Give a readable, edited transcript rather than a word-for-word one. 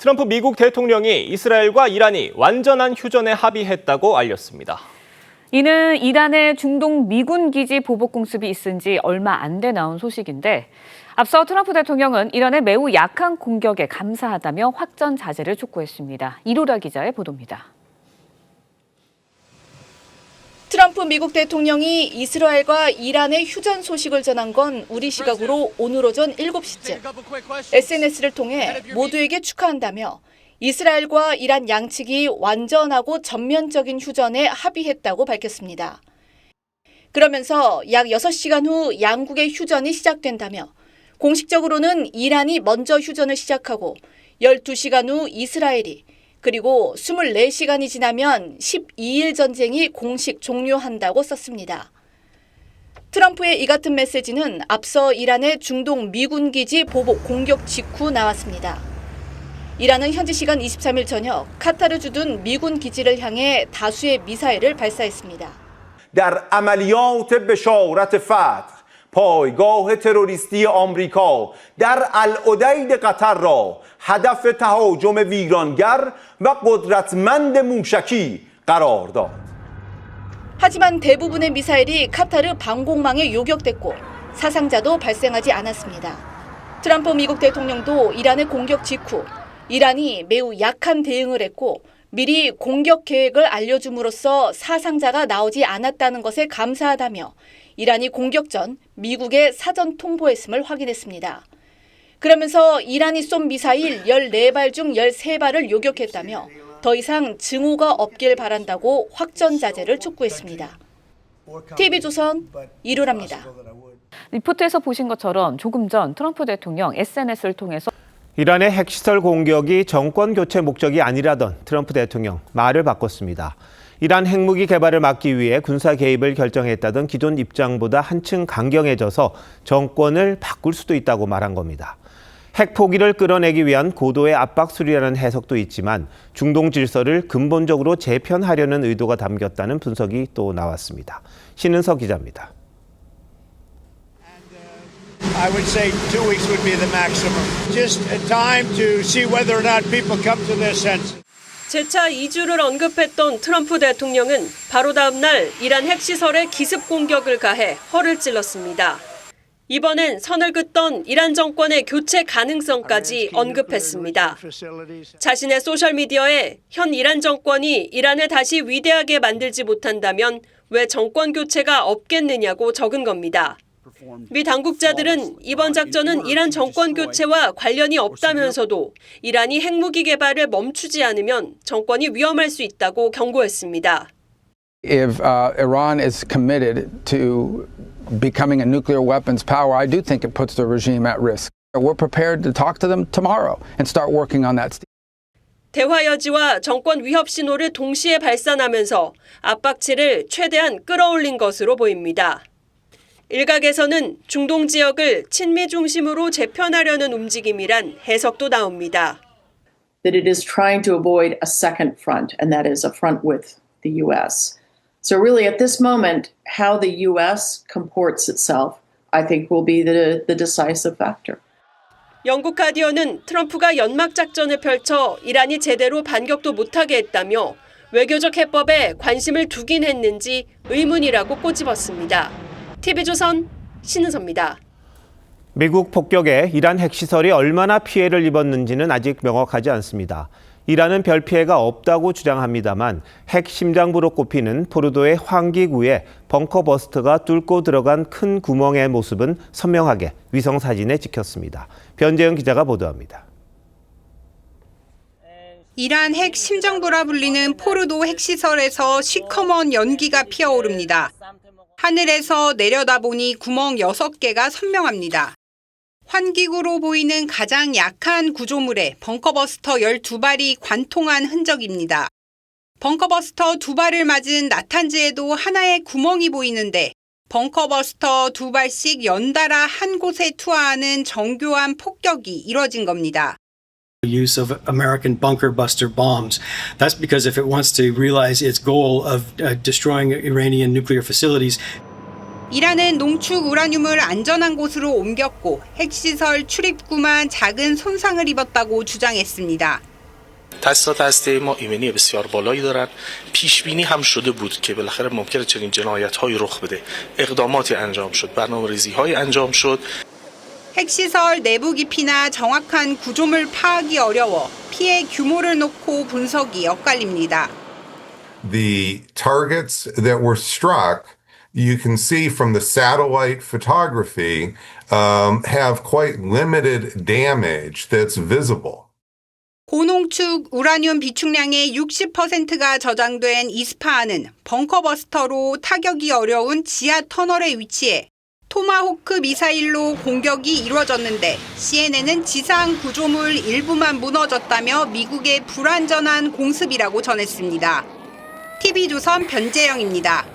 트럼프 미국 대통령이 이스라엘과 이란이 완전한 휴전에 합의했다고 알렸습니다. 이는 이란의 중동 미군 기지 보복 공습이 있은 지 얼마 안 돼 나온 소식인데 앞서 트럼프 대통령은 이란의 매우 약한 공격에 감사하다며 확전 자제를 촉구했습니다. 이로라 기자의 보도입니다. 트럼프 미국 대통령이 이스라엘과 이란의 휴전 소식을 전한 건 우리 시각으로 오늘 오전 7시쯤 SNS를 통해 모두에게 축하한다며 이스라엘과 이란 양측이 완전하고 전면적인 휴전에 합의했다고 밝혔습니다. 그러면서 약 6시간 후 양국의 휴전이 시작된다며 공식적으로는 이란이 먼저 휴전을 시작하고 12시간 후 이스라엘이 그리고 24시간이 지나면 12일 전쟁이 공식 종료한다고 썼습니다. 트럼프의 이 같은 메시지는 앞서 이란의 중동 미군 기지 보복 공격 직후 나왔습니다. 이란은 현지 시간 23일 저녁 카타르 주둔 미군 기지를 향해 다수의 미사일을 발사했습니다. در عملیات بشارت فتح پایگاه تروریستی آمریکا در العدید قطر را هدف تهاجم ویرانگر و قدرتمند موشکی قرار داد. 하지만 대부분의 미사일이 카타르 방공망에 요격됐고 사상자도 발생하지 않았습니다. 트럼프 미국 대통령도 이란의 공격 직후 이란이 매우 약한 대응을 했고 미리 공격 계획을 알려줌으로써 사상자가 나오지 않았다는 것에 감사하다며 이란이 공격 전 미국에 사전 통보했음을 확인했습니다. 그러면서 이란이 쏜 미사일 14발 중 13발을 요격했다며 더 이상 증오가 없길 바란다고 확전 자제를 촉구했습니다. TV조선 이루라입니다. 리포트에서 보신 것처럼 조금 전 트럼프 대통령 SNS를 통해서 이란의 핵시설 공격이 정권 교체 목적이 아니라던 트럼프 대통령 말을 바꿨습니다. 이란 핵무기 개발을 막기 위해 군사 개입을 결정했다던 기존 입장보다 한층 강경해져서 정권을 바꿀 수도 있다고 말한 겁니다. 핵 포기를 끌어내기 위한 고도의 압박수리라는 해석도 있지만 중동 질서를 근본적으로 재편하려는 의도가 담겼다는 분석이 또 나왔습니다. 신은석 기자입니다. I would say 2 weeks would be the maximum. Just a time to see whether or not people come to their senses. 재차 2주를 언급했던 트럼프 대통령은 바로 다음 날 이란 핵시설에 기습 공격을 가해 허를 찔렀습니다. 이번엔 선을 긋던 이란 정권의 교체 가능성까지 언급했습니다. 자신의 소셜미디어에 현 이란 정권이 이란을 다시 위대하게 만들지 못한다면 왜 정권 교체가 없겠느냐고 적은 겁니다. 미 당국자들은 이번 작전은 이란 정권 교체와 관련이 없다면서도 이란이 핵무기 개발을 멈추지 않으면 정권이 위험할 수 있다고 경고했습니다. If Iran is committed to becoming a nuclear weapons power, I do think it puts the regime at risk. We're prepared to talk to them tomorrow and start working on that. 대화 여지와 정권 위협 신호를 동시에 발산하면서 압박치를 최대한 끌어올린 것으로 보입니다. 일각에서는 중동 지역을 친미 중심으로 재편하려는 움직임이란 해석도 나옵니다. That it is trying to avoid a second front, and that is a front with the U.S. So really at this moment, how the U.S. comports itself, I think will be the decisive factor. 영국 가디언은 트럼프가 연막 작전을 펼쳐 이란이 제대로 반격도 못하게 했다며 외교적 해법에 관심을 두긴 했는지 의문이라고 꼬집었습니다. TV조선 신은서입니다. 미국 폭격에 이란 핵시설이 얼마나 피해를 입었는지는 아직 명확하지 않습니다. 이란은 별 피해가 없다고 주장합니다만 핵 심장부로 꼽히는 포르도의 환기구에 벙커버스터가 뚫고 들어간 큰 구멍의 모습은 선명하게 위성사진에 찍혔습니다. 변재영 기자가 보도합니다. 이란 핵 심장부라 불리는 포르도 핵시설에서 시커먼 연기가 피어오릅니다. 하늘에서 내려다보니 구멍 6개가 선명합니다. 환기구로 보이는 가장 약한 구조물에 벙커버스터 12발이 관통한 흔적입니다. 벙커버스터 2발을 맞은 나탄즈에도 하나의 구멍이 보이는데 벙커버스터 2발씩 연달아 한 곳에 투하하는 정교한 폭격이 이뤄진 겁니다. Use of American bunker buster bombs. That's because if it wants to realize its goal of destroying Iranian nuclear facilities. 이란은 농축 우라늄을 안전한 곳으로 옮겼고 핵시설 출입구만 작은 손상을 입었다고 주장했습니다. تاسیسات هسته‌ای ما ایمنی بسیار بالایی دارند. پیش بینی هم شده بود که بالاخره ممکنه چنین جنایت‌هایی رخ بده. اقداماتی انجام شد، برنامه‌ریزی‌هایی انجام شد. 핵시설 내부 깊이나 정확한 구조물 파악이 어려워 피해 규모를 놓고 분석이 엇갈립니다. The targets that were struck, you can see from the satellite photography, have quite limited damage that's visible. 고농축 우라늄 비축량의 60%가 저장된 이스파한은 벙커버스터로 타격이 어려운 지하 터널에 위치해 토마호크 미사일로 공격이 이루어졌는데 CNN은 지상 구조물 일부만 무너졌다며 미국의 불완전한 공습이라고 전했습니다. TV조선 변재영입니다.